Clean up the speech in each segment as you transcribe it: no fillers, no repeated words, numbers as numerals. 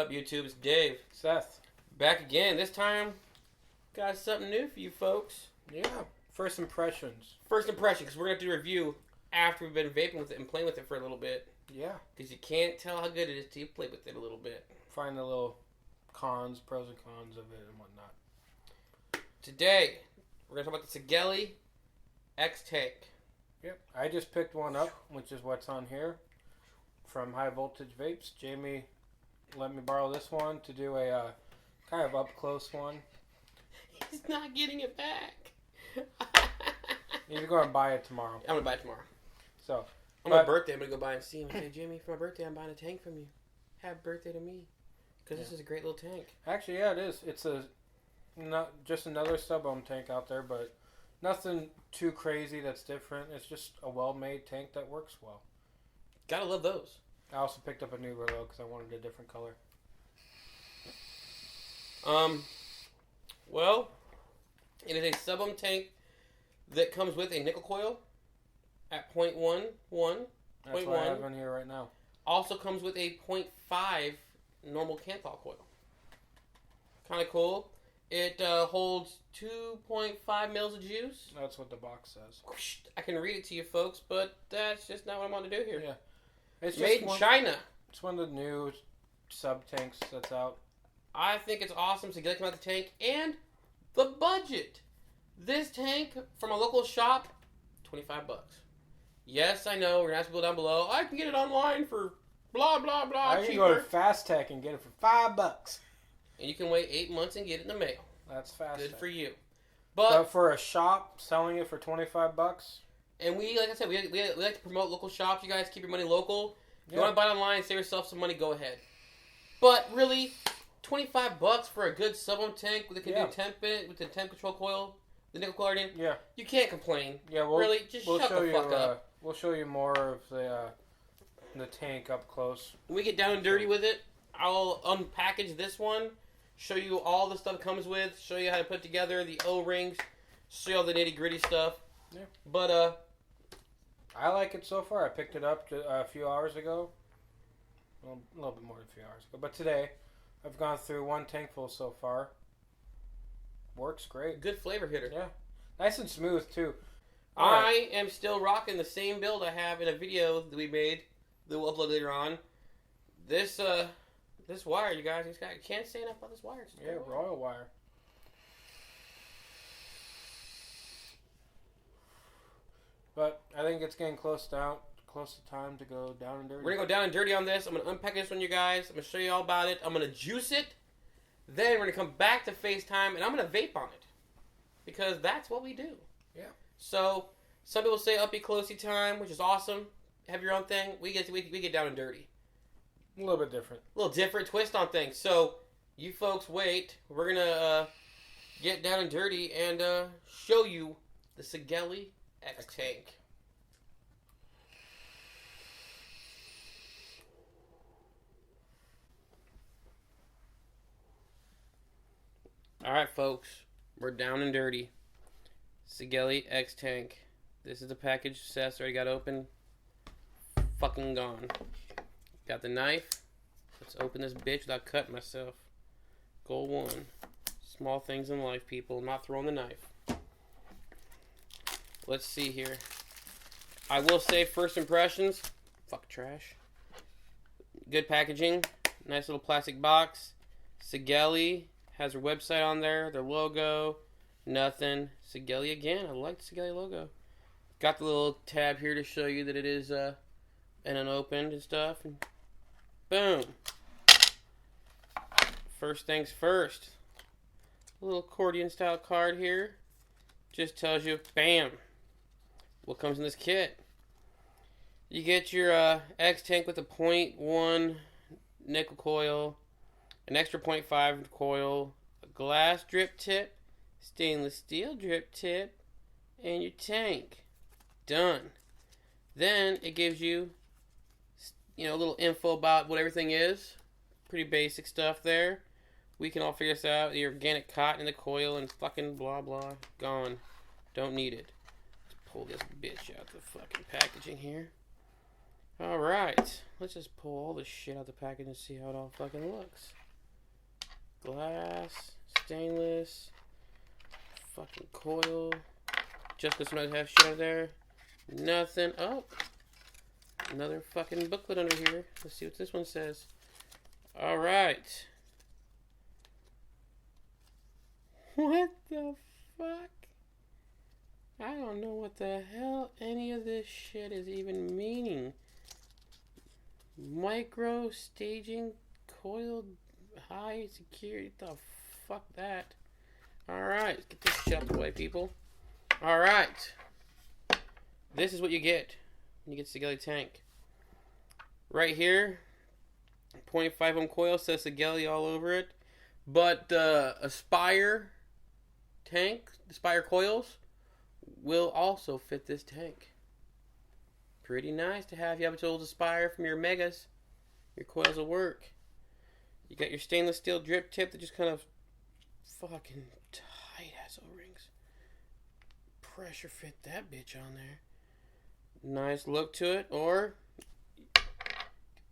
up, YouTube? It's Dave. Seth. Back again. This time, got something new for you folks. Yeah. First impressions. First impression, because we're going to do a review after we've been vaping with it and playing with it for a little bit. Yeah. Because you can't tell how good it is till you play with it a little bit. Find the little cons, pros and cons of it and whatnot. Today, we're going to talk about the Sigelei X-Tank. Yep. I just picked one up, which is what's on here, from High Voltage Vapes. Jamie let me borrow this one to do a kind of up-close one. He's not getting it back. You're going to buy it tomorrow. I'm going to buy it tomorrow. So, on my birthday, I'm going to go by and see him and say, Jamie, for my birthday, I'm buying a tank from you. Happy birthday to me. Because this is a great little tank. Actually, yeah, it is. It's not just another sub-ohm tank out there, but nothing too crazy that's different. It's just a well-made tank that works well. Gotta love those. I also picked up a new reload because I wanted a different color. Well, it is a sub-ohm tank that comes with a nickel coil at 0.11. That's what I have in here right now. Also comes with a 0.5 normal Canthal coil. Kind of cool. It holds 2.5 mils of juice. That's what the box says. I can read it to you folks, but that's just not what I'm going to do here. Yeah. It's made in China. It's one of the new sub-tanks that's out. I think it's awesome to get it out the tank. And the budget. This tank from a local shop, $25. Yes, I know. We're going to ask people down below. I can get it online for blah, blah, blah. I can go to Fast Tech and get it for $5. And you can wait 8 months and get it in the mail. That's fast. Good for you. But for a shop selling it for $25. And we, like I said, we like to promote local shops. You guys keep your money local. If you Yeah. want to buy it online and save yourself some money, go ahead. But really, $25 for a good sub-ohm tank that can do temp in it with the temp control coil, the nickel coil in. Yeah. You can't complain. Yeah. Really, just shut the fuck up. We'll show you more of the tank up close. When we get down and dirty with it, I'll unpackage this one, show you all the stuff it comes with, show you how to put together the O-rings, show you all the nitty-gritty stuff. Yeah. But, I like it so far. I picked it up a few hours ago. Well, a little bit more than a few hours ago. But today, I've gone through one tankful so far. Works great. good flavor hitter. Yeah. Nice and smooth, too. I am still rocking the same build I have in a video that we made that we'll upload later on. This wire, you guys, I can't say enough about this wire. Yeah, royal wire. But I think it's getting close to time to go down and dirty. We're going to go down and dirty on this. I'm going to unpack this one, you guys. I'm going to show you all about it. I'm going to juice it. Then we're going to come back to FaceTime, and I'm going to vape on it. Because that's what we do. Yeah. So, some people say uppy closey time, which is awesome. Have your own thing. We get down and dirty. A little bit different. A little different twist on things. So, you folks wait. We're going to get down and dirty and show you the Sigelei X-Tank. Alright, folks. We're down and dirty. Sigelei X-Tank. This is the package Seth's already got open. Fucking gone. Got the knife. Let's open this bitch without cutting myself. Goal 1. Small things in life, people. Not throwing the knife. Let's see here. I will say first impressions. Fuck trash. Good packaging. Nice little plastic box. Sigelei has their website on there. Their logo. Nothing. Sigelei again. I like the Sigelei logo. Got the little tab here to show you that it is and unopened and stuff. And boom. First things first. A little accordion style card here. Just tells you, bam, what comes in this kit. You get your X-Tank with a 0.1 nickel coil, an extra 0.5 coil, a glass drip tip, stainless steel drip tip, and your tank. Done. Then it gives you, a little info about what everything is. Pretty basic stuff there. We can all figure this out. The organic cotton in the coil and fucking blah blah. Gone. Don't need it. Let's pull this bitch out the fucking packaging here. Alright, let's just pull all this shit out the package and see how it all fucking looks. Glass, stainless, fucking coil. Just because sometimes have shit out there. Nothing. Oh, another fucking booklet under here. Let's see what this one says. Alright. What the fuck? I don't know what the hell any of this shit is even meaning. Micro staging coiled high security. The fuck that? Alright, let's get this shit out the way, people. Alright. This is what you get when you get Sigelei tank. Right here, 0.5 ohm coil says Sigelei all over it. But Aspire tank, the Aspire coils, will also fit this tank. Pretty nice to have. You have a old Aspire from your Megas. Your coils will work. You got your stainless steel drip tip that just kind of fucking tight as O-rings. Pressure fit that bitch on there. Nice look to it. Or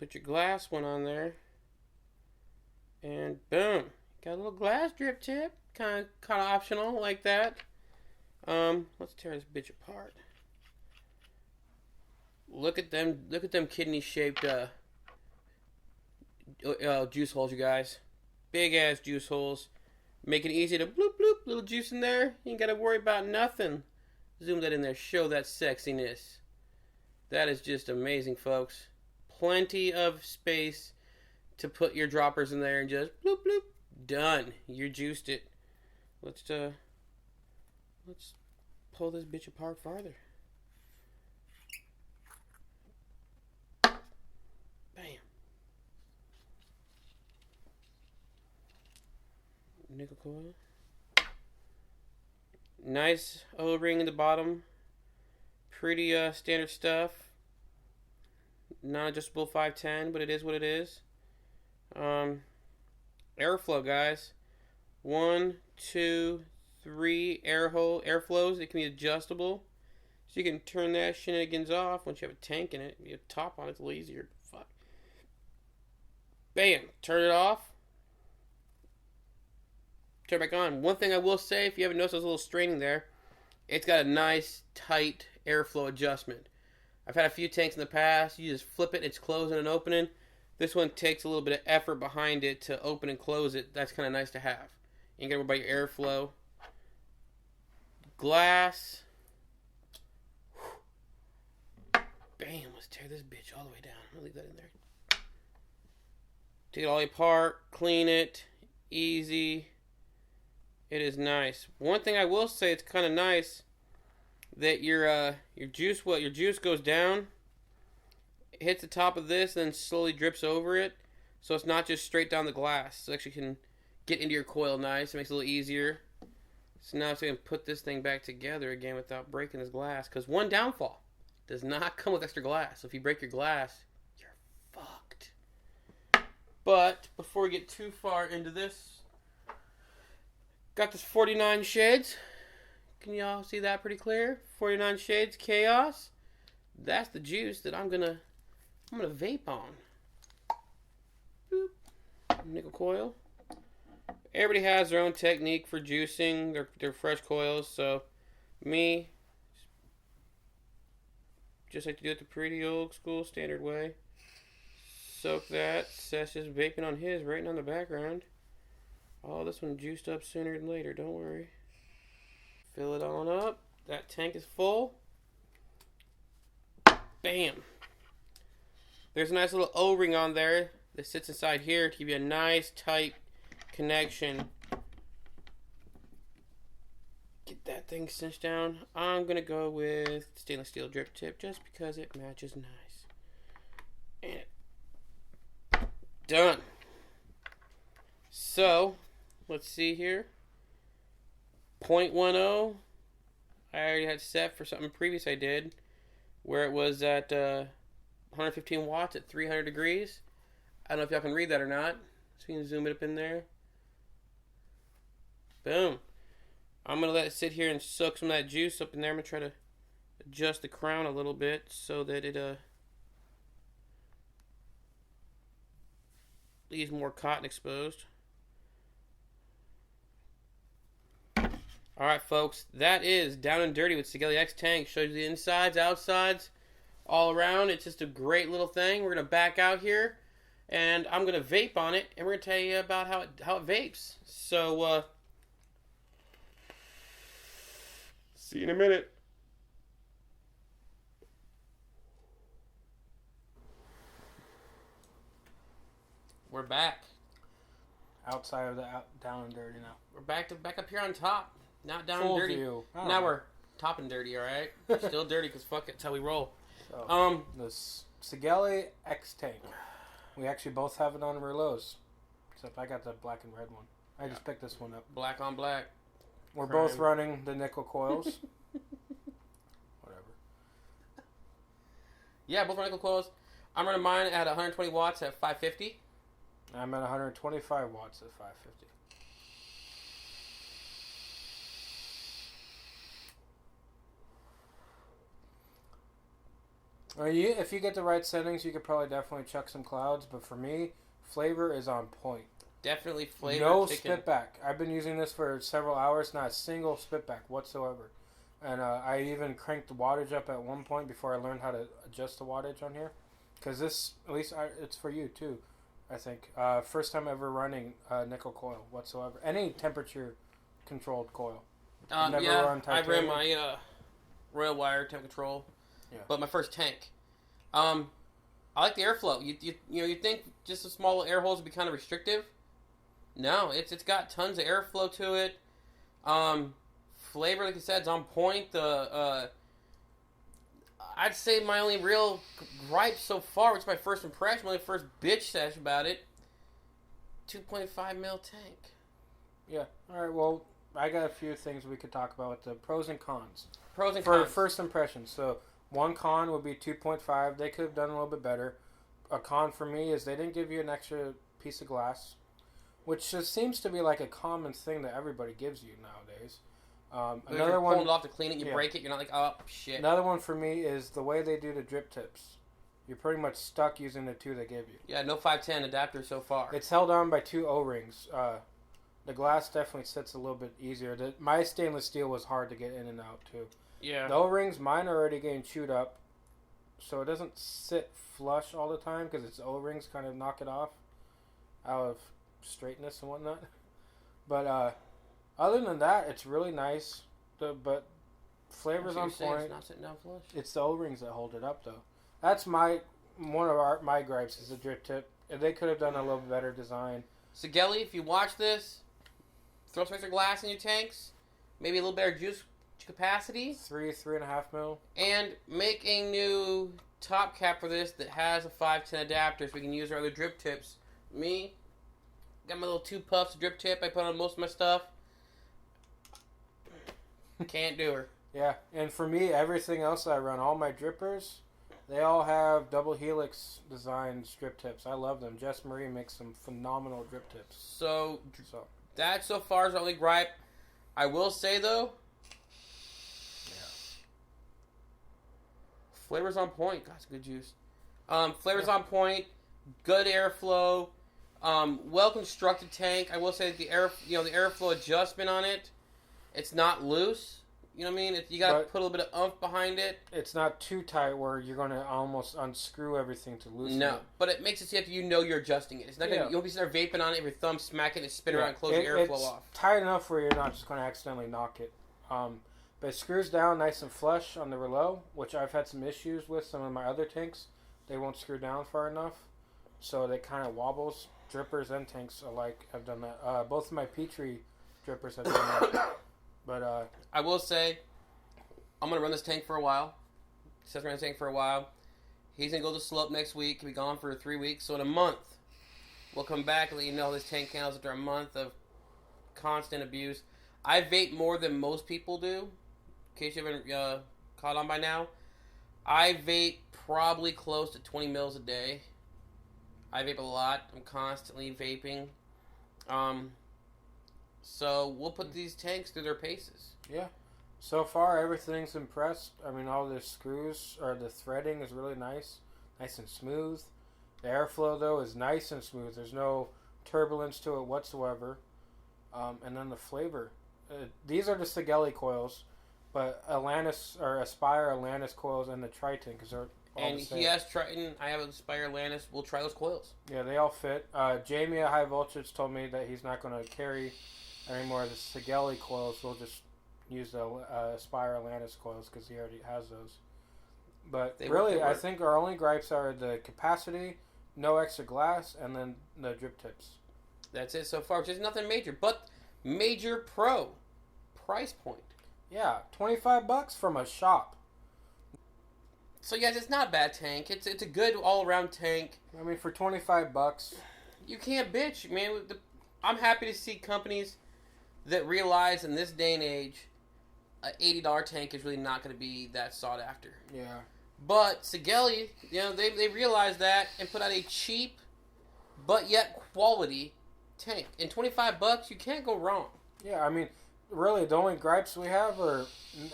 put your glass one on there. And boom. Got a little glass drip tip. Kind of optional like that. Let's tear this bitch apart. Look at them kidney-shaped juice holes, you guys. Big-ass juice holes. Make it easy to bloop, bloop, little juice in there. You ain't got to worry about nothing. Zoom that in there. Show that sexiness. That is just amazing, folks. Plenty of space to put your droppers in there and just bloop, bloop. Done. You juiced it. Let's pull this bitch apart farther. Bam. Nickel coil. Nice O-ring in the bottom. Pretty standard stuff. Non-adjustable 510, but it is what it is. Airflow, guys. 1, 2, 3 airflows. It can be adjustable. So you can turn that shenanigans off once you have a tank in it. You have a top on it, it's a little easier. Fuck. Bam. Turn it off. Turn it back on. One thing I will say, if you haven't noticed, there's a little straining there. It's got a nice, tight airflow adjustment. I've had a few tanks in the past. You just flip it, it's closing and opening. This one takes a little bit of effort behind it to open and close it. That's kind of nice to have. You ain't got to worry about your airflow. Glass. Bam. Let's tear this bitch all the way down. I'll leave that in there. Take it all apart. Clean it. Easy. It is nice. One thing I will say, it's kind of nice that your juice goes down, it hits the top of this, and then slowly drips over it. So it's not just straight down the glass. So it actually can get into your coil nice. It makes it a little easier. So now I can put this thing back together again without breaking this glass. Because one downfall does not come with extra glass. So if you break your glass, you're fucked. But before we get too far into this, got this 49 shades. Can y'all see that pretty clear? 49 shades chaos. That's the juice that I'm gonna vape on. Boop. Nickel coil. Everybody has their own technique for juicing their fresh coils. So me, just like to do it the pretty old school standard way. Soak that. Seth's just vaping on his, right on the background. Oh, this one juiced up sooner than later. Don't worry. Fill it on up. That tank is full. Bam. There's a nice little O-ring on there that sits inside here to give you a nice tight connection. Get that thing cinched down. I'm going to go with stainless steel drip tip just because it matches nice. And done. So, let's see here. 0.10. I already had set for something previous I did where it was at 115 watts at 300 degrees. I don't know if y'all can read that or not. So you can zoom it up in there. Boom. I'm going to let it sit here and soak some of that juice up in there. I'm going to try to adjust the crown a little bit so that it leaves more cotton exposed. Alright, folks, that is Down and Dirty with Sigelei X Tank. Shows you the insides, outsides, all around. It's just a great little thing. We're going to back out here, and I'm going to vape on it, and we're going to tell you about how it vapes. So, see you in a minute. We're back. Outside of the Down and Dirty now. We're back up here on top. Not down Full and dirty. view. Now we're top and dirty, alright? Still dirty because fuck it, that's how we roll. So, the Sigelei X Tank. We actually both have it on Merlots. Except I got the black and red one. I just picked this one up. Black on black. We're both running the nickel coils. Whatever. Yeah, both running nickel coils. I'm running mine at 120 watts at 550. I'm at 125 watts at 550. If you get the right settings, you could probably definitely chuck some clouds. But for me, flavor is on point. Definitely flavor. No spit back. I've been using this for several hours, not a single spit back whatsoever. And I even cranked the wattage up at one point before I learned how to adjust the wattage on here. Because this, at least it's for you too, I think. First time ever running nickel coil whatsoever. Any temperature controlled coil. Yeah, I ran my Royal Wire temp control. Yeah. But my first tank. I like the airflow. You think just a small air holes would be kind of restrictive? No, it's got tons of airflow to it. Flavor, like I said, is on point. I'd say my only real gripe so far, which is my first impression, my first bitch sesh about it, 2.5 mil tank. Yeah. All right. Well, I got a few things we could talk about with the pros and cons. Pros and cons. For first impressions. So one con would be 2.5. They could have done a little bit better. A con for me is they didn't give you an extra piece of glass, which just seems to be like a common thing that everybody gives you nowadays. Another one, pulling it off to clean it, you break it, you're not like, oh shit. Another one for me is the way they do the drip tips. You're pretty much stuck using the two they give you. Yeah, no 510 adapter so far. It's held on by two O-rings. The glass definitely sits a little bit easier. My stainless steel was hard to get in and out too. Yeah. The O-rings, mine are already getting chewed up, so it doesn't sit flush all the time because its O-rings kind of knock it off out of straightness and whatnot. But other than that, it's really nice. But flavor's on point. It's not sitting down flush. It's the O-rings that hold it up, though. That's my gripes is the drip tip. They could have done a little better design. Sigelei, if you watch this, throw some extra glass in your tanks, maybe a little better juice capacity. 3.5 mil. And make a new top cap for this that has a 510 adapter so we can use our other drip tips. Me, got my little 2 puffs drip tip I put on most of my stuff. Can't do her. Yeah, and for me, everything else I run, all my drippers, they all have double helix designed strip tips. I love them. Jess Marie makes some phenomenal drip tips. So that so far is the only gripe. I will say though, flavor's on point. God, it's good juice. Flavor's on point. Good airflow. Well constructed tank. I will say that the airflow adjustment on it, it's not loose. You know what I mean? You got to put a little bit of oomph behind it. It's not too tight where you're going to almost unscrew everything to loosen it. No, but it makes it so you're adjusting it. It's not gonna, you'll be sitting there vaping on it, if your thumb smacking it, spin around and close your airflow off. It's tight enough where you're not just going to accidentally knock it. But it screws down nice and flush on the Rouleau, which I've had some issues with some of my other tanks. They won't screw down far enough, so they kind of wobbles. Drippers and tanks alike have done that. Both of my Petri drippers have done that. But I will say, I'm going to run this tank for a while. Seth's running the tank for a while. He's going to go to the slope next week. He'll be gone for 3 weeks. So in a month, we'll come back and let you know how this tank handles after a month of constant abuse. I vape more than most people do, in case you haven't caught on by now. I vape probably close to 20 mils a day. I vape a lot. I'm constantly vaping. So we'll put these tanks through their paces. Yeah. So far, everything's impressed. I mean, all the screws, or the threading is really nice. Nice and smooth. The airflow, though, is nice and smooth. There's no turbulence to it whatsoever. And then the flavor. These are the Sigelei coils, but Atlantis or Aspire Atlantis coils and the Triton, because they're all And the same. he has Triton. I have Aspire Atlantis. We'll try those coils. Yeah, they all fit. Jamie at High Voltage told me that he's not going to carry any more of the Sigelei coils. We'll just use the Aspire Atlantis coils because he already has those. But really, I think our only gripes are the capacity, no extra glass, and then the drip tips. That's it so far. Just nothing major, but major pro price point. Yeah, $25 from a shop. So guys, it's not a bad tank. It's a good all around tank. I mean, for $25, you can't bitch, man. I'm happy to see companies that realize in this day and age, an $80 tank is really not going to be that sought after. Yeah. But Sigelei, they realized that and put out a cheap, but yet quality tank. And $25, you can't go wrong. Yeah, I mean, really, the only gripes we have are,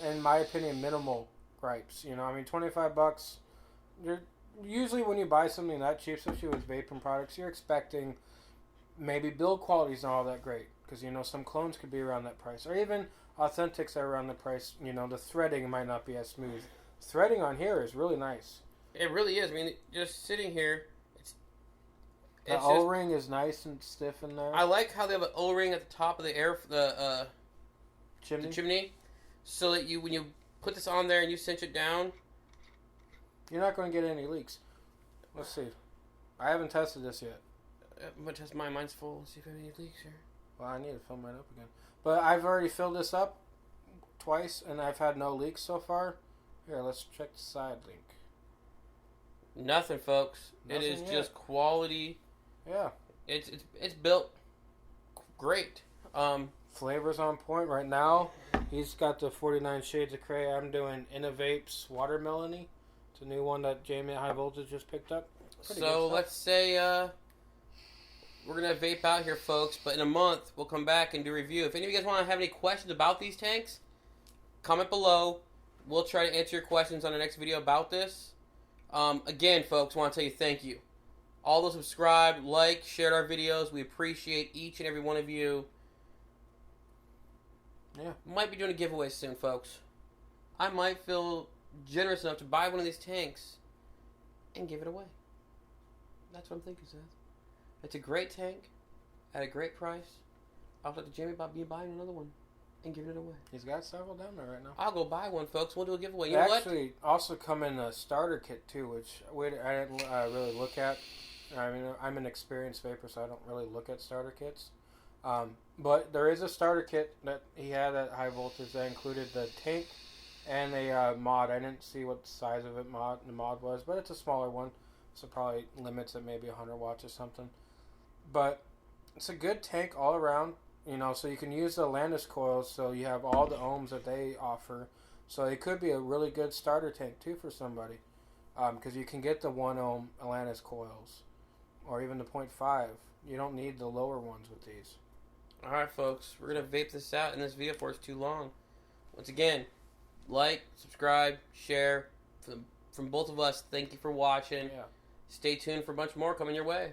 in my opinion, minimal gripes. I mean, $25. You're usually when you buy something that cheap, especially with vaping products, you're expecting maybe build quality's not all that great because some clones could be around that price, or even authentics are around the price. The threading might not be as smooth. Threading on here is really nice. It really is. I mean, just sitting here, the O-ring is nice and stiff in there. I like how they have an O-ring at the top of the chimney, so that when you put this on there and you cinch it down, you're not going to get any leaks. Let's see. I haven't tested this yet. I'm going to test mine. Mine's full. Let's see if I have any leaks here. Well, I need to fill mine up again. But I've already filled this up twice, and I've had no leaks so far. Here, let's check the side link. Nothing, folks. Nothing it is yet. just quality. Yeah. It's built great. Flavors on point right now. He's got the 49 Shades of Grey. I'm doing Vapes Watermelony. It's a new one that Jamie at High Voltage just picked up. So let's say we're going to vape out here, folks. But in a month, we'll come back and do a review. If any of you guys want to have any questions about these tanks, comment below. We'll try to answer your questions on the next video about this. Again, folks, I want to tell you thank you. All those subscribed, liked, shared our videos. We appreciate each and every one of you. Yeah. Might be doing a giveaway soon, folks. I might feel generous enough to buy one of these tanks and give it away. That's what I'm thinking, Seth. It's a great tank at a great price. I'll talk to Jamie about me buying another one and giving it away. He's got several down there right now. I'll go buy one, folks. We'll do a giveaway. They know what? actually also come in a starter kit, too, which I didn't really look at. I mean, I'm an experienced vapor, so I don't really look at starter kits. But there is a starter kit that he had at High Voltage that included the tank and a mod. I didn't see what size of the mod was, but it's a smaller one, so probably limits at maybe 100 watts or something. But it's a good tank all around, so you can use the Atlantis coils, so you have all the ohms that they offer. So it could be a really good starter tank, too, for somebody, because you can get the 1 ohm Atlantis coils, or even the 0.5. You don't need the lower ones with these. Alright, folks. We're going to vape this out in this video before it's too long. Once again, like, subscribe, share. From both of us, thank you for watching. Yeah. Stay tuned for a bunch more coming your way.